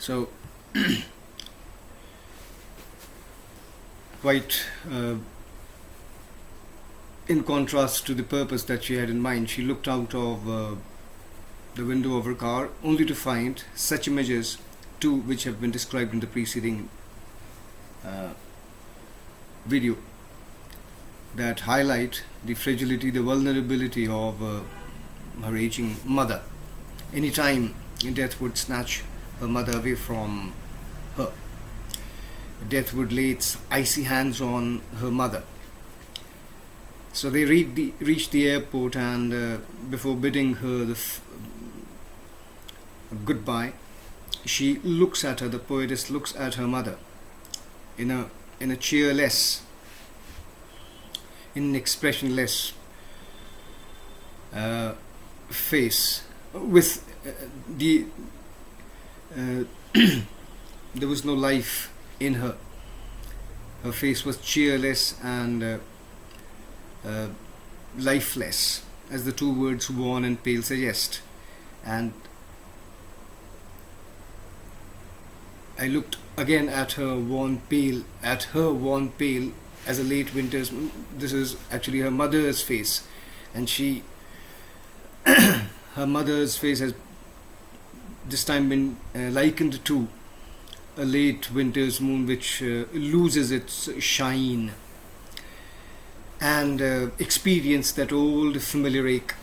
So, quite in contrast to the purpose that she had in mind, she looked out of the window of her car only to find such images, two which have been described in the preceding video, that highlight the fragility, the vulnerability of her aging mother. Anytime death would snatch her mother away from her, death would lay its icy hands on her mother. So they reached the airport, and before bidding her goodbye, she looks at her. The poetess looks at her mother in a cheerless, in an expressionless face, with the there was no life in her. Her face was cheerless and lifeless, as the two words worn and pale suggest. And I looked again at her worn pale, as a late winter's. This is actually her mother's face, and her mother's face has this time been likened to a late winter's moon which loses its shine and experience that old familiar ache,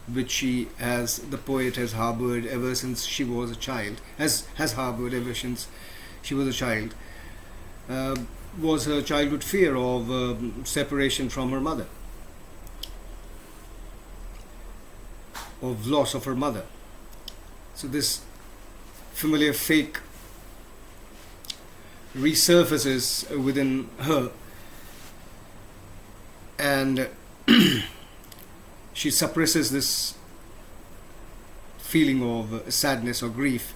which the poet has harbored ever since she was a child, has harbored ever since she was a child, was her childhood fear of separation from her mother, of loss of her mother. So this familiar fake resurfaces within her, and she suppresses this feeling of sadness or grief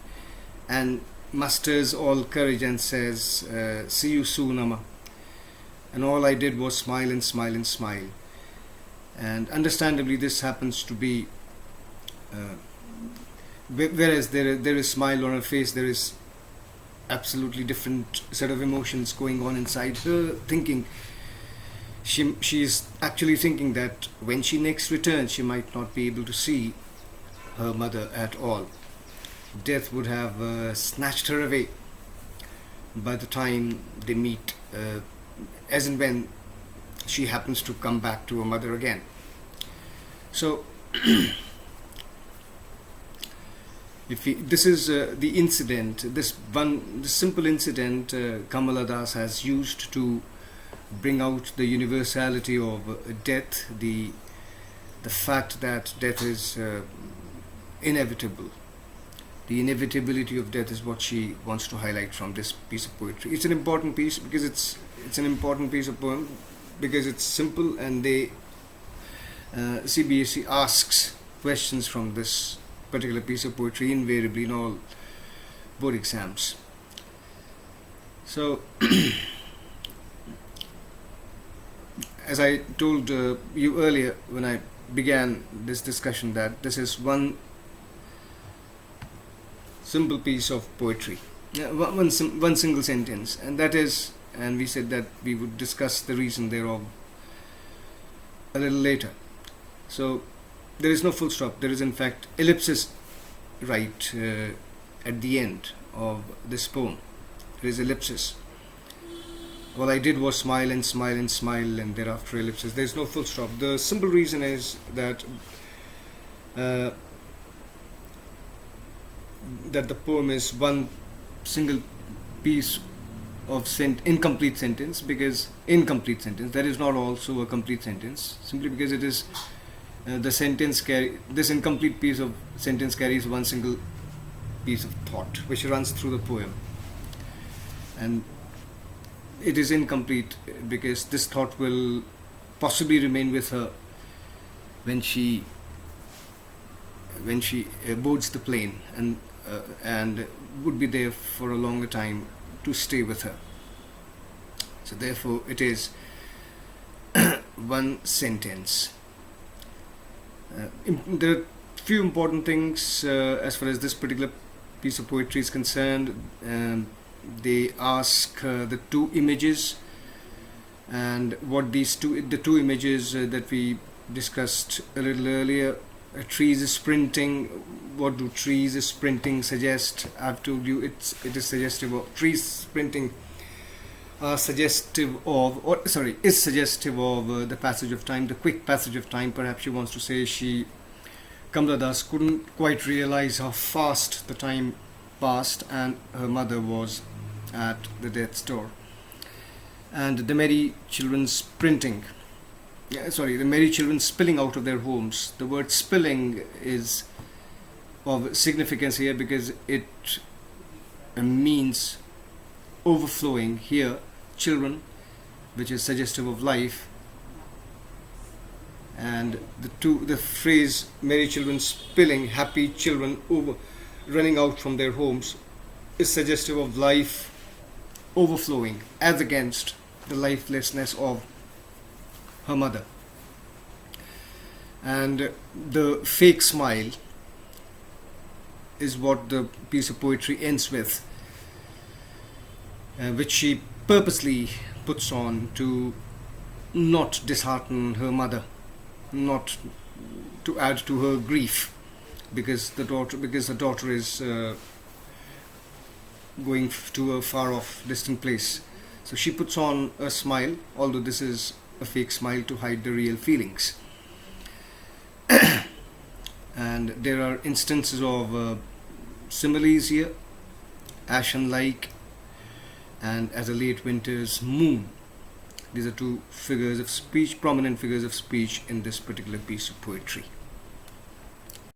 and musters all courage and says, "See you soon, Amma." And all I did was smile and smile and smile. And understandably, this happens to be whereas there is smile on her face, there is absolutely different set of emotions going on inside her thinking. She is actually thinking that when she next returns, she might not be able to see her mother at all. Death would have snatched her away by the time they meet, as and when she happens to come back to her mother again. So this is the incident, this simple incident Kamala Das has used to bring out the universality of death, the fact that death is inevitable. The inevitability of death is what she wants to highlight from this piece of poetry. It's an important piece because it's an important piece of poem because it's simple, and CBSE asks questions from this particular piece of poetry invariably in all board exams. So as I told you earlier when I began this discussion, that this is one simple piece of poetry, one single sentence, and that is, and we said that we would discuss the reason thereof a little later. So there is no full stop, there is in fact ellipsis right at the end of this poem. There is ellipsis. All I did was smile and smile and smile, and thereafter ellipsis. There is no full stop. The simple reason is that that the poem is one single piece of incomplete sentence, because incomplete sentence, that is not also a complete sentence, simply because it is this incomplete piece of sentence carries one single piece of thought which runs through the poem, and it is incomplete because this thought will possibly remain with her when she boards the plane, and would be there for a longer time to stay with her. So therefore it is one sentence. There are few important things as far as this particular piece of poetry is concerned. They ask the two images, and what the two images that we discussed a little earlier. Trees sprinting. What do trees sprinting suggest? I've told you it is suggestive of trees sprinting. Is suggestive of the passage of time, the quick passage of time. Perhaps she wants to say Kamla Das couldn't quite realize how fast the time passed, and her mother was at the death's door. And the merry children the merry children spilling out of their homes. The word spilling is of significance here because it means overflowing. Here, children, which is suggestive of life, and the phrase merry children spilling, happy children running out from their homes, is suggestive of life overflowing as against the lifelessness of her mother. And the fake smile is what the piece of poetry ends with, which she purposely puts on to not dishearten her mother, not to add to her grief, because the daughter is going to a far off distant place. So she puts on a smile, although this is a fake smile to hide the real feelings. And there are instances of similes here: ashen like and as a late winter's moon. These are two figures of speech, prominent figures of speech in this particular piece of poetry.